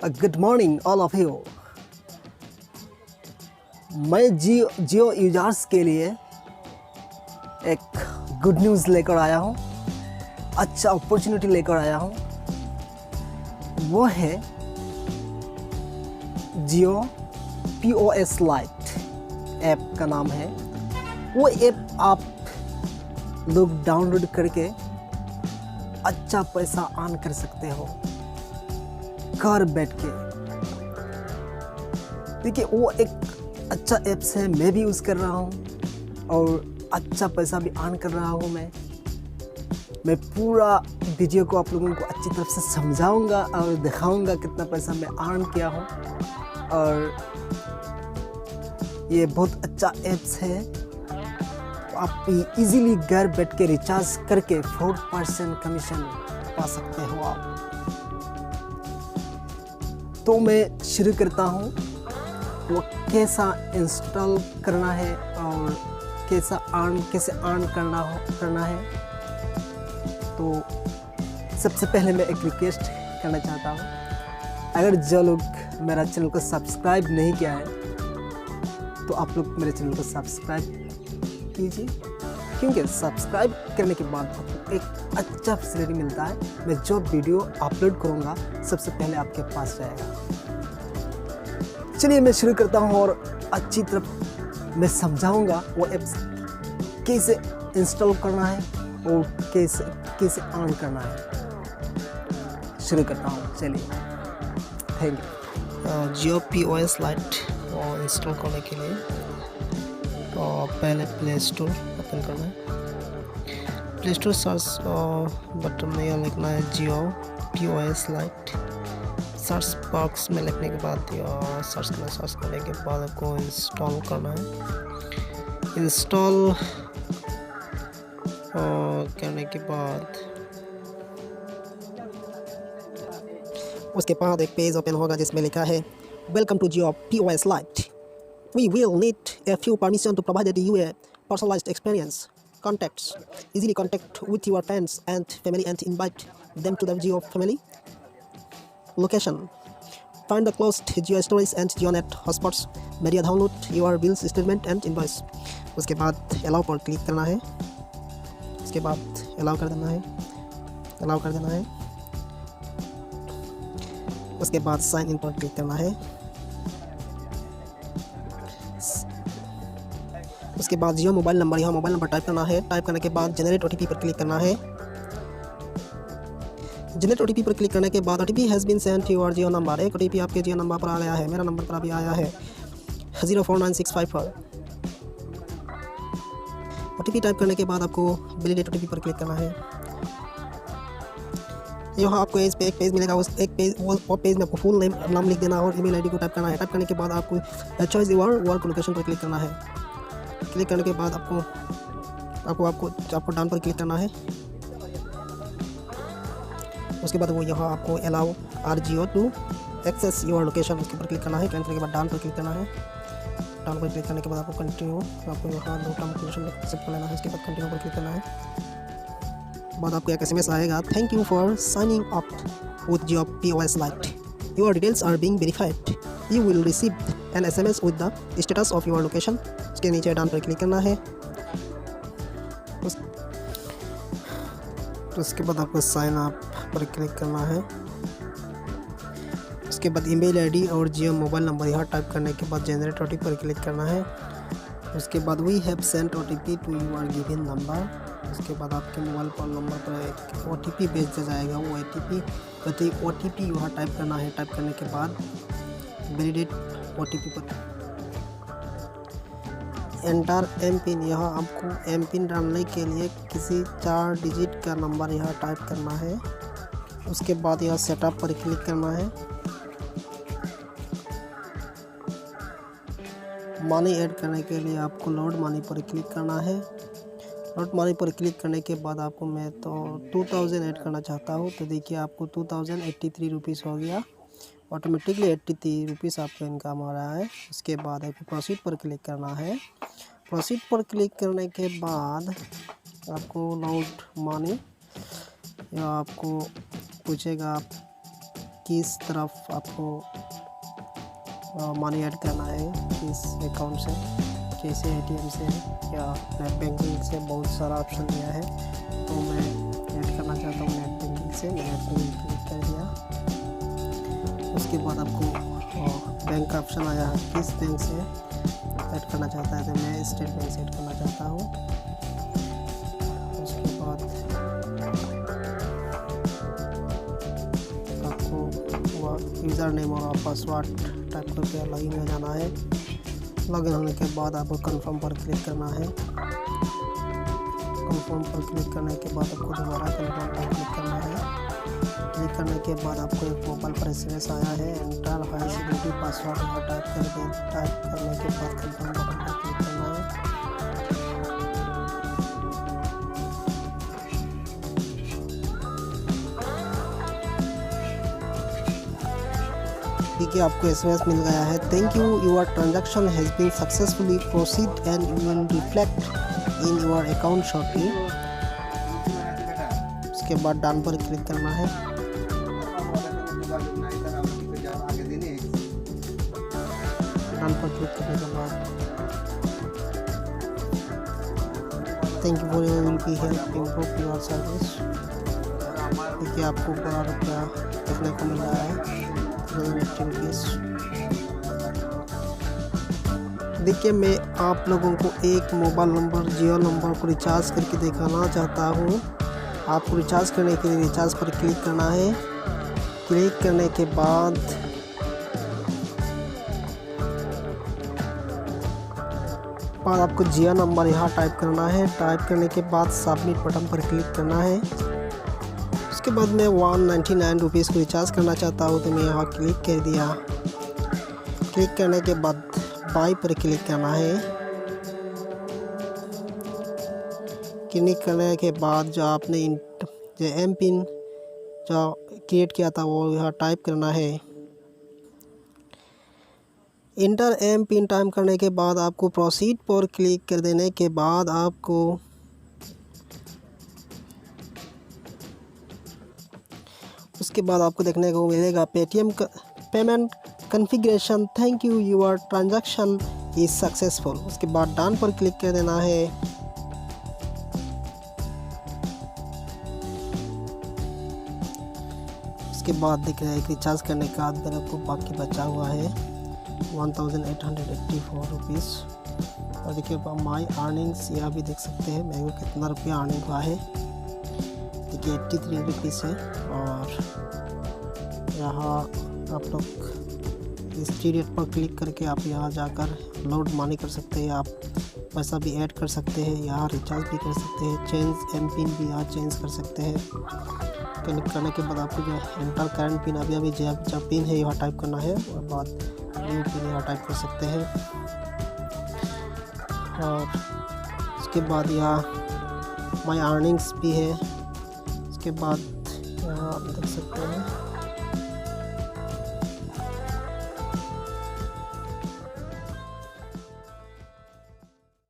Good morning all of you. मैं जियो users के लिए एक गुड न्यूज़ लेकर आया हूँ, अच्छा अपॉर्चुनिटी लेकर आया हूँ। वो है जियो POS लाइट ऐप का नाम है। वो ऐप आप लोग डाउनलोड करके अच्छा पैसा अर्न कर सकते हो घर बैठ के। देखिए, वो एक अच्छा ऐप्स है, मैं भी यूज़ कर रहा हूँ और अच्छा पैसा भी अर्न कर रहा हूँ। मैं पूरा वीडियो को आप लोगों को अच्छी तरह से समझाऊंगा और दिखाऊंगा कितना पैसा मैं अर्न किया हूँ। और ये बहुत अच्छा ऐप्स है, आप इजीली घर बैठ के रिचार्ज करके 4% कमीशन पा सकते हो आप। तो मैं शुरू करता हूँ, वो कैसा इंस्टॉल करना है और कैसे अर्न करना है। तो सबसे पहले मैं एक रिक्वेस्ट करना चाहता हूँ, अगर जो लोग मेरा चैनल को सब्सक्राइब नहीं किया है तो आप लोग मेरे चैनल को सब्सक्राइब कीजिए, क्योंकि सब्सक्राइब करने के बाद आपको एक अच्छा फैसिलिटी मिलता है। मैं जो वीडियो अपलोड करूँगा सबसे पहले आपके पास जाएगा। चलिए मैं शुरू करता हूँ और अच्छी तरह मैं समझाऊंगा वो ऐप्स कैसे इंस्टॉल करना है और कैसे ऑन करना है। शुरू करता हूँ, चलिए। Thank you. Jio POS light install करने के लिए पहले प्ले स्टोर ओपन करना है। प्ले स्टोर सर्च बटन में यह लिखना है जियो POS लाइट। सर्च बॉक्स में लिखने के बाद सर्च करने के बाद आपको इंस्टॉल करना है। इंस्टॉल करने के बाद उसके बाद एक पेज ओपन होगा जिसमें लिखा है welcome to Jio POS lite. We will need a few permission to provide you a personalized experience. Contacts. Easily contact with your friends and family and invite them to the Jio family. Location. Find the closest Jio stores and JioNet hotspots. Media download your bills statement and invoice. उसके बाद allow पर click करना है। उसके बाद allow कर देना है। उसके बाद sign in पर क्लिक करना है। उसके बाद जियो मोबाइल नंबर, यहाँ मोबाइल नंबर टाइप करना है। टाइप करने के बाद जनरेट OTP पर क्लिक करना है। जनरेट OTP पर क्लिक करने के बाद OTP has been sent to your Jio number. एक OTP आपके जियो नंबर पर आ गया है, मेरा नंबर पर अभी आया है 049654 पर। OTP टाइप करने के बाद आपको वैलिडेट OTP पर क्लिक करना है। यहाँ आपको एक पेज मिलेगा, उस एक पेज वो पेज में आपको फुल नाम लिख देना और ईमेल ID को टाइप करना है। टाइप करने के बाद आपको चॉइस योर वर्क लोकेशन पर क्लिक करना है। क्लिक करने के बाद आपको डाउन पर क्लिक करना है। उसके बाद वो यहाँ आपको allow RGO to access your location, उसके ऊपर क्लिक करना है। क्लिक करने के बाद डाउन पर क्लिक करना है। डाउन पर क्लिक करने के बाद आपको कंटिन्यू, आपको यहाँ दो टर्म कंडीशन एक्सेप्ट कर लेना है। उसके बाद कंटिन्यू पर क्लिक करना है। बाद आपको एक SMS आएगा, thank you for signing up with Jio POS lite, your details are being verified, you will receive an SMS with the status of your location. उसके नीचे डाउन पर क्लिक करना है। उसके बाद आपको साइन अप पर क्लिक करना है। उसके बाद ईमेल ID और जियो मोबाइल नंबर यहाँ टाइप करने के बाद जनरेट OTP पर क्लिक करना है। उसके बाद we have sent OTP to your given number. उसके बाद आपके मोबाइल पर नंबर पर एक OTP भेज दिया जाएगा। वो OTP यहाँ टाइप करना है। टाइप करने के बाद वैलिडेट OTP पर एंटर MPIN, यहाँ आपको MPIN डालने के लिए किसी 4 डिजिट का नंबर यहाँ टाइप करना है। उसके बाद यहाँ सेटअप पर क्लिक करना है। मनी ऐड करने के लिए आपको लोड मनी पर क्लिक करना है। लोड मनी पर क्लिक करने के बाद आपको, मैं तो 2000 ऐड करना चाहता हूँ, तो देखिए आपको 2083 रुपीज़ हो गया। ऑटोमेटिकली 83 रुपीज़ आपको इनकम आ रहा है। उसके बाद आपको प्रोसीड पर क्लिक करना है। प्रोसीड पर क्लिक करने के बाद आपको लोड मनी या आपको पूछेगा किस तरफ आपको मनी ऐड करना है, किस अकाउंट से, कैसे एटीएम से या नेट बैंकिंग से, बहुत सारा ऑप्शन दिया है। तो मैं ऐड करना चाहता हूँ नेट बैंकिंग से। मैंने नेट बैंकिंग क्लिक कर दिया। उसके बाद आपको बैंक का ऑप्शन आया है, किस बैंक से ऐड करना चाहता है। तो मैं स्टेट बैंक से ऐड करना चाहता हूँ। उसके बाद आपको यूज़र नेम और पासवर्ड टाइप करके लॉगिन हो जाना है। लॉगिन होने के बाद आपको कंफर्म पर क्लिक करना है। कंफर्म पर क्लिक करने के बाद आपको दोबारा कंफर्म पर क्लिक करना है। क्लिक करने के बाद आपको एक मोबाइल पर एसएमएस आया है, एंटर हाई सिक्योरिटी पासवर्ड यहाँ टाइप करने के बाद कंफर्म बटन पर क्लिक करना है। ठीक है, आपको एसएमएस मिल गया है, thank you, your transaction has been successfully proceed and you will reflect in your account shortly. उसके बाद डन पर क्लिक करना है। डन पर क्लिक करने के बाद thank you for your will be help improve your service. देखिए आपको बड़ा रुपया देखने को मिल रहा है, देखिए मैं आप लोगों को एक मोबाइल नंबर जियो नंबर को रिचार्ज करके दिखाना चाहता हूँ। आपको रिचार्ज करने के लिए रिचार्ज पर क्लिक करना है। क्लिक करने के बाद आपको जियो नंबर यहाँ टाइप करना है। टाइप करने के बाद सबमिट बटन पर क्लिक करना है। उसके बाद मैं 199 रुपीज़ को रिचार्ज करना चाहता हूँ, तो मैं यहाँ क्लिक कर दिया। क्लिक करने के बाद बाई पर क्लिक करना है। क्लिक करने के बाद जो आपने जो एम पिन जो क्रिएट किया था वो यहाँ टाइप करना है। इंटर एम पिन टाइप करने के बाद आपको प्रोसीड पर क्लिक कर देने के बाद आपको उसके बाद आपको देखने को मिलेगा Paytm payment configuration, thank you, your transaction is successful. उसके बाद डन पर क्लिक कर देना है। उसके बाद दिख रहा है कि रिचार्ज करने के बाद मेरे को बाकी बचा हुआ है 1884 रुपीज़। और देखिए माई अर्निंग्स यहाँ भी देख सकते हैं मेरे को कितना रुपया अर्निंग हुआ है। देखिए 83 रुपीज़ है। और यहाँ आप लोग हिस्ट्री रेट पर क्लिक करके आप यहाँ जाकर लोड मनी कर सकते हैं। आप पैसा भी ऐड कर सकते हैं, यहाँ रिचार्ज भी कर सकते हैं, चेंज एम पिन भी यहाँ चेंज कर सकते हैं। क्लिक करने के बाद आपको जो एंटर करंट पिन अभी जब पिन है यहाँ टाइप करना है, और बाद न्यू पिन यहाँ टाइप कर सकते हैं। और उसके बाद यहाँ माई अर्निंग्स भी है। उसके बाद यहाँ आप देख सकते हैं